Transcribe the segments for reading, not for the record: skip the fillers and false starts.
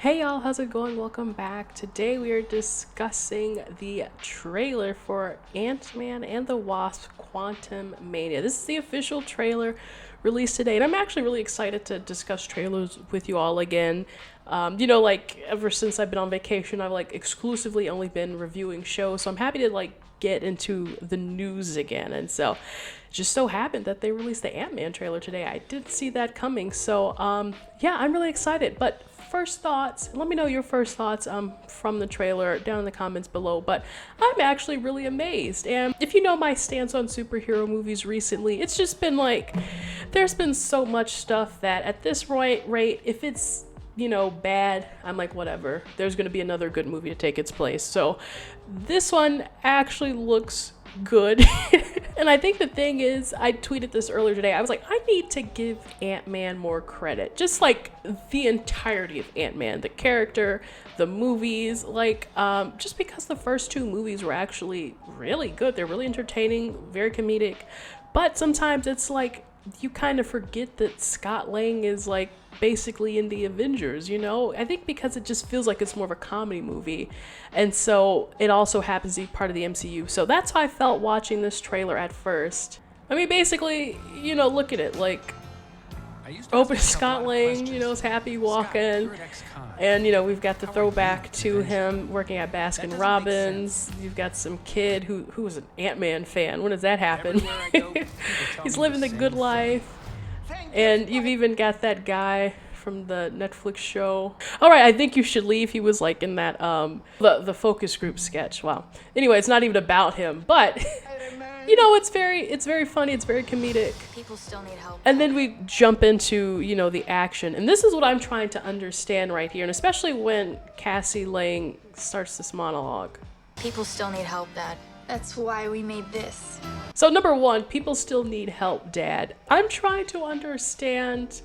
Hey y'all, how's it going? Welcome back. Today we are discussing the trailer for Ant-Man and the Wasp: Quantumania. This is the official trailer released today, and I'm actually really excited to discuss trailers with you all again. Like ever since I've been on vacation, I've like exclusively only been reviewing shows, so I'm happy to like get into the news again. And so it just so happened that they released the Ant-Man trailer today. I did see that coming, so yeah, I'm really excited. But first thoughts, let me know your first thoughts from the trailer down in the comments below. But I'm actually really amazed, and if you know my stance on superhero movies recently, it's just been like there's been so much stuff that at this rate, if it's bad, I'm like, whatever, there's gonna be another good movie to take its place. So this one actually looks good. And I think the thing is, I tweeted this earlier today, I was like, I need to give Ant-Man more credit. Just like the entirety of Ant-Man, the character, the movies, like just because the first two movies were actually really good. They're really entertaining, very comedic, but sometimes it's like you kind of forget that Scott Lang is like basically in the Avengers, I think because it just feels like it's more of a comedy movie, and so it also happens to be part of the MCU. So that's how I felt watching this trailer at first. I mean, basically, look at it, like open Scott Lang, is happy walking, and we've got the throwback to him working at Baskin Robbins. You've got some kid who was an Ant-Man fan. When does that happen? He's living the good life. And you've even got that guy from the Netflix show. All right, I think you should leave. He was like in that the focus group sketch. Wow. Anyway, it's not even about him, but it's very funny. It's very comedic. People still need help. And then we jump into the action, and this is what I'm trying to understand right here, and especially when Cassie Lang starts this monologue. People still need help, Dad. That's why we made this. So number one, people still need help, Dad. I'm trying to understand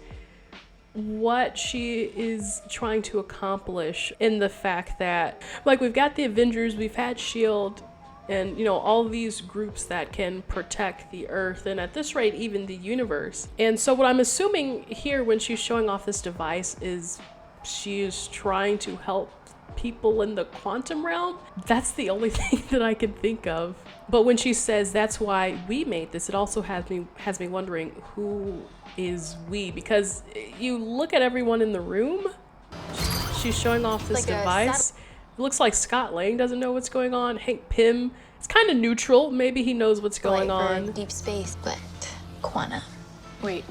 what she is trying to accomplish in the fact that, like, we've got the Avengers, we've had S.H.I.E.L.D., and all these groups that can protect the Earth, and at this rate, even the universe. And so what I'm assuming here when she's showing off this device is she is trying to help people in the quantum realm. That's the only thing that I can think of. But when she says that's why we made this, it also has me wondering, who is we? Because you look at everyone in the room, she's showing off this device. It looks like Scott Lang doesn't know what's going on. Hank Pym, it's kind of neutral. Maybe he knows what's going on. Deep space, but quantum. Wait.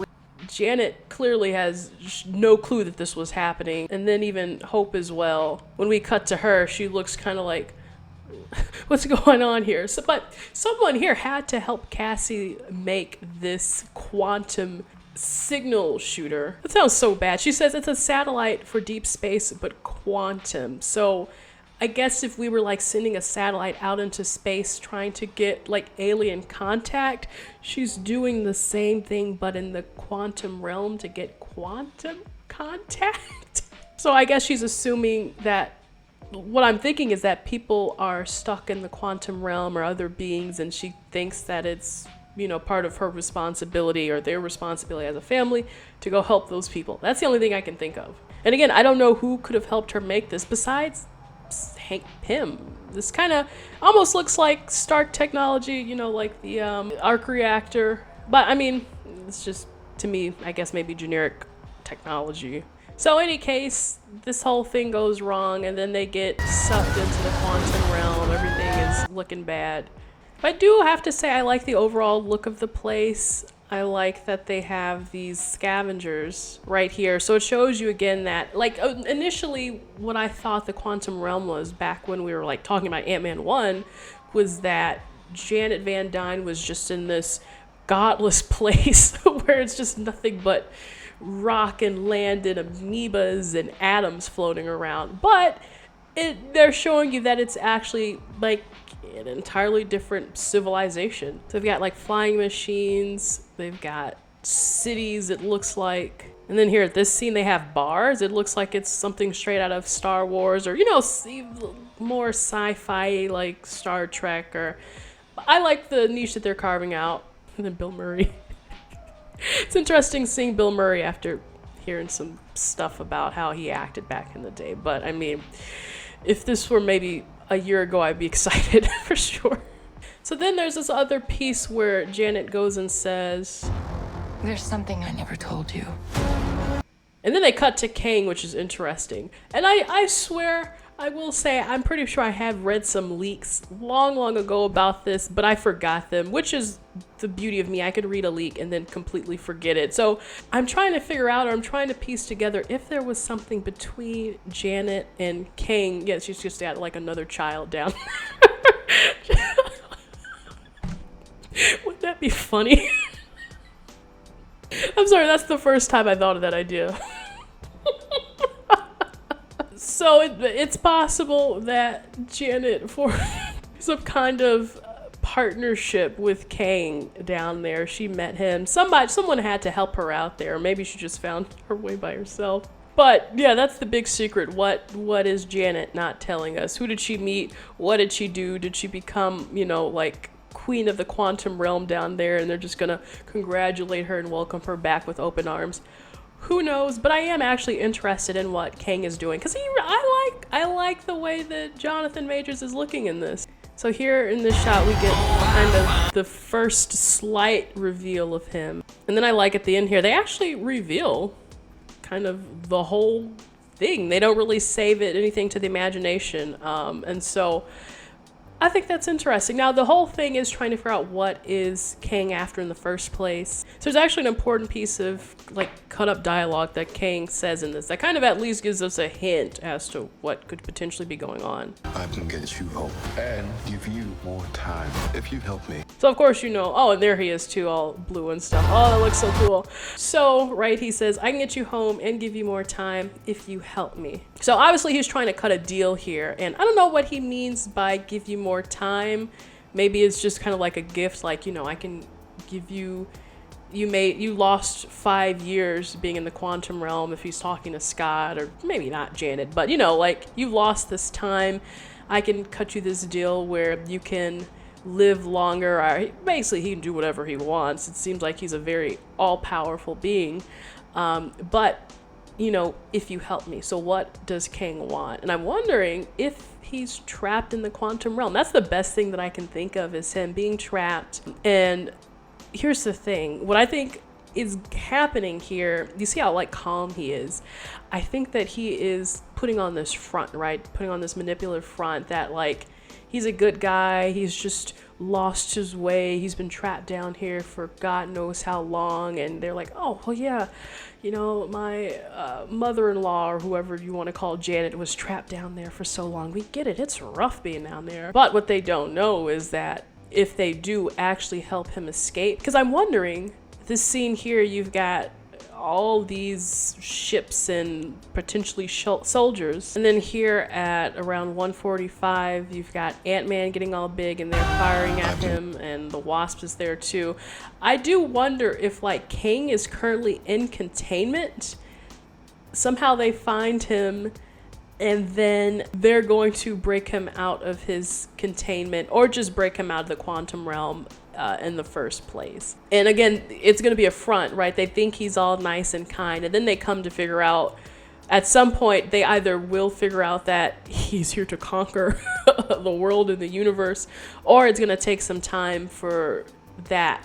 Janet clearly has no clue that this was happening. And then even Hope as well. When we cut to her, she looks kind of like, what's going on here? So, but someone here had to help Cassie make this quantum signal shooter. That sounds so bad. She says it's a satellite for deep space, but quantum. So I guess if we were like sending a satellite out into space trying to get like alien contact, she's doing the same thing but in the quantum realm to get quantum contact. So I guess she's assuming that, what I'm thinking is that people are stuck in the quantum realm or other beings, and she thinks that it's part of her responsibility or their responsibility as a family to go help those people. That's the only thing I can think of. And again, I don't know who could have helped her make this besides Hank Pym. This kind of almost looks like Stark technology, like the arc reactor. But I mean, it's just, to me, I guess maybe generic technology. So in any case, this whole thing goes wrong, and then they get sucked into the quantum realm. Everything is looking bad. But I do have to say, I like the overall look of the place. I like that they have these scavengers right here. So it shows you again that, like, initially what I thought the quantum realm was back when we were like talking about Ant-Man 1 was that Janet Van Dyne was just in this godless place where it's just nothing but rock and land and amoebas and atoms floating around. But they're showing you that it's actually like an entirely different civilization. So they've got like flying machines, they've got cities, it looks like. And then here at this scene, they have bars. It looks like it's something straight out of Star Wars or, more sci-fi like Star Trek. Or I like the niche that they're carving out. And then Bill Murray. It's interesting seeing Bill Murray after hearing some stuff about how he acted back in the day. But I mean, if this were maybe a year ago, I'd be excited for sure. So then there's this other piece where Janet goes and says, There's something I never told you. and then they cut to Kang, which is interesting. And I swear, I will say, I'm pretty sure I have read some leaks long ago about this, but I forgot them, which is the beauty of me. I could read a leak and then completely forget it. So I'm trying to figure out, or I'm trying to piece together if there was something between Janet and Kang. Yeah, she's just got like another child down. Wouldn't that be funny? I'm sorry, that's the first time I thought of that idea. So it's possible that Janet formed some kind of partnership with Kang down there. She met him. Someone had to help her out there. Maybe she just found her way by herself. But yeah, that's the big secret. What is Janet not telling us? Who did she meet? What did she do? Did she become, like queen of the quantum realm down there, and they're just gonna congratulate her and welcome her back with open arms? Who knows? But I am actually interested in what Kang is doing, because I like the way that Jonathan Majors is looking in this. So here in this shot we get kind of the first slight reveal of him, and then I like at the end here they actually reveal kind of the whole thing. They don't really save anything to the imagination, and so I think that's interesting. Now, the whole thing is trying to figure out what is Kang after in the first place. So there's actually an important piece of cut up dialogue that Kang says in this that kind of at least gives us a hint as to what could potentially be going on. I can get you hope and give you more time if you help me. So of course oh, and there he is too, all blue and stuff. Oh, that looks so cool. So, right, he says, I can get you home and give you more time if you help me. So obviously he's trying to cut a deal here, and I don't know what he means by give you more time. Maybe it's just kind of like a gift, I can give you, you lost 5 years being in the quantum realm, if he's talking to Scott, or maybe not Janet, but you lost this time. I can cut you this deal where you can live longer, or basically he can do whatever he wants. It seems like he's a very all-powerful being, but if you help me. So what does Kang want? And I'm wondering if he's trapped in the quantum realm. That's the best thing that I can think of, is him being trapped. And here's the thing, what I think is happening here, you see how calm he is. I think that he is putting on this front, right? Putting on this manipulative front that he's a good guy. He's just lost his way. He's been trapped down here for God knows how long. And they're like, oh, well, yeah, my mother-in-law, or whoever you want to call Janet, was trapped down there for so long. We get it. It's rough being down there. But what they don't know is that if they do actually help him escape, because I'm wondering, this scene here, you've got all these ships and potentially soldiers, and then here at around 1:45 you've got Ant-Man getting all big and they're firing at him, and the Wasp is there too. I do wonder if Kang is currently in containment. Somehow they find him and then they're going to break him out of his containment, or just break him out of the quantum realm in the first place. And again, it's going to be a front, right? They think he's all nice and kind, and then they come to figure out, at some point, they either will figure out that he's here to conquer the world and the universe, or it's going to take some time for that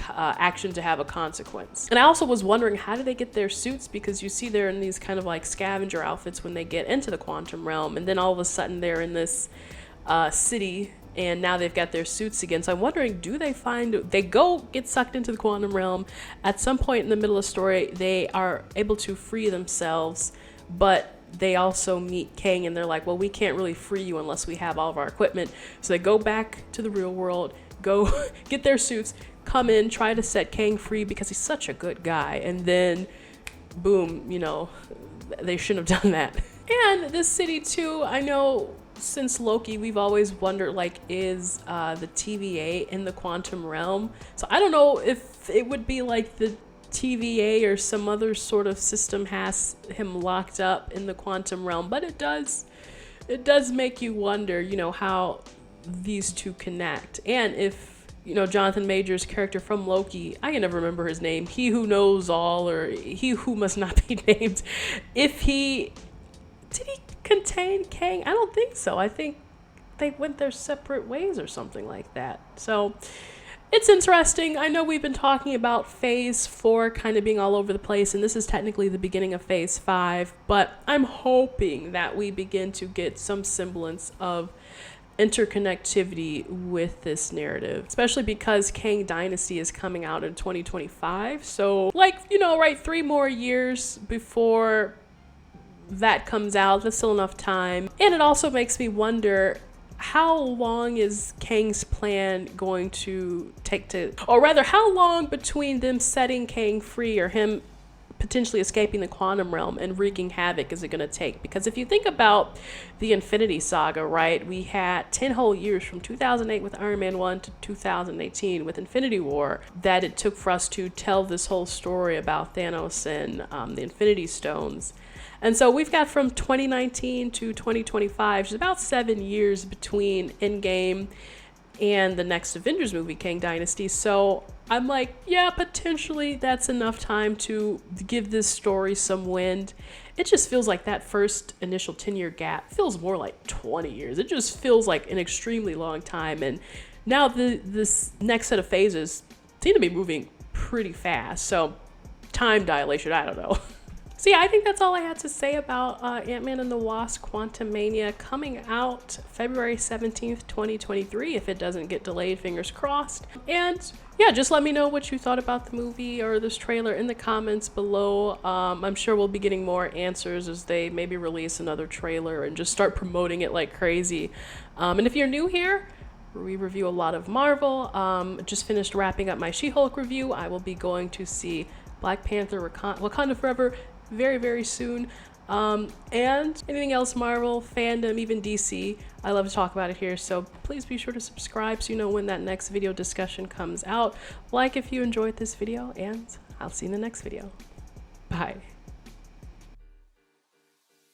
action to have a consequence. And I also was wondering, how do they get their suits? Because you see they're in these kind of scavenger outfits when they get into the quantum realm, and then all of a sudden they're in this city, and now they've got their suits again. So I'm wondering, they go get sucked into the quantum realm. At some point in the middle of the story, they are able to free themselves, but they also meet Kang, and they're like, well, we can't really free you unless we have all of our equipment. So they go back to the real world, go get their suits, come in, try to set Kang free because he's such a good guy, and then boom, they shouldn't have done that. And this city too, I know since Loki, we've always wondered, is the TVA in the quantum realm? So I don't know if it would be the TVA or some other sort of system has him locked up in the quantum realm, but it does make you wonder, how these two connect, and if you know, Jonathan Major's character from Loki, I can never remember his name, he who knows all, or he who must not be named, did he contain Kang? I don't think so. I think they went their separate ways or something like that. So it's interesting. I know we've been talking about phase 4 kind of being all over the place, and this is technically the beginning of phase 5, but I'm hoping that we begin to get some semblance of interconnectivity with this narrative, especially because Kang Dynasty is coming out in 2025. So, like, you know, right, 3 more years before that comes out. That's still enough time. And it also makes me wonder, how long is Kang's plan going to take to, or rather, how long between them setting Kang free or him potentially escaping the quantum realm and wreaking havoc is it going to take? Because if you think about the Infinity Saga, right, we had 10 whole years from 2008 with Iron Man 1 to 2018 with Infinity War that it took for us to tell this whole story about Thanos and the Infinity Stones. And so we've got from 2019 to 2025, just about 7 years between Endgame and the next Avengers movie, Kang Dynasty. So I'm like, yeah, potentially that's enough time to give this story some wind. It just feels like that first initial 10-year gap feels more like 20 years. It just feels like an extremely long time. And now this next set of phases seem to be moving pretty fast. So time dilation, I don't know. So yeah, I think that's all I had to say about Ant-Man and the Wasp: Quantumania, coming out February 17th, 2023, if it doesn't get delayed, fingers crossed. And yeah, just let me know what you thought about the movie or this trailer in the comments below. I'm sure we'll be getting more answers as they maybe release another trailer and just start promoting it like crazy. And if you're new here, we review a lot of Marvel. Just finished wrapping up my She-Hulk review. I will be going to see Black Panther Wakanda Forever very, very soon. And anything else Marvel, fandom, even DC, I love to talk about it here. So please be sure to subscribe so you know when that next video discussion comes out. Like if you enjoyed this video, and I'll see you in the next video. Bye.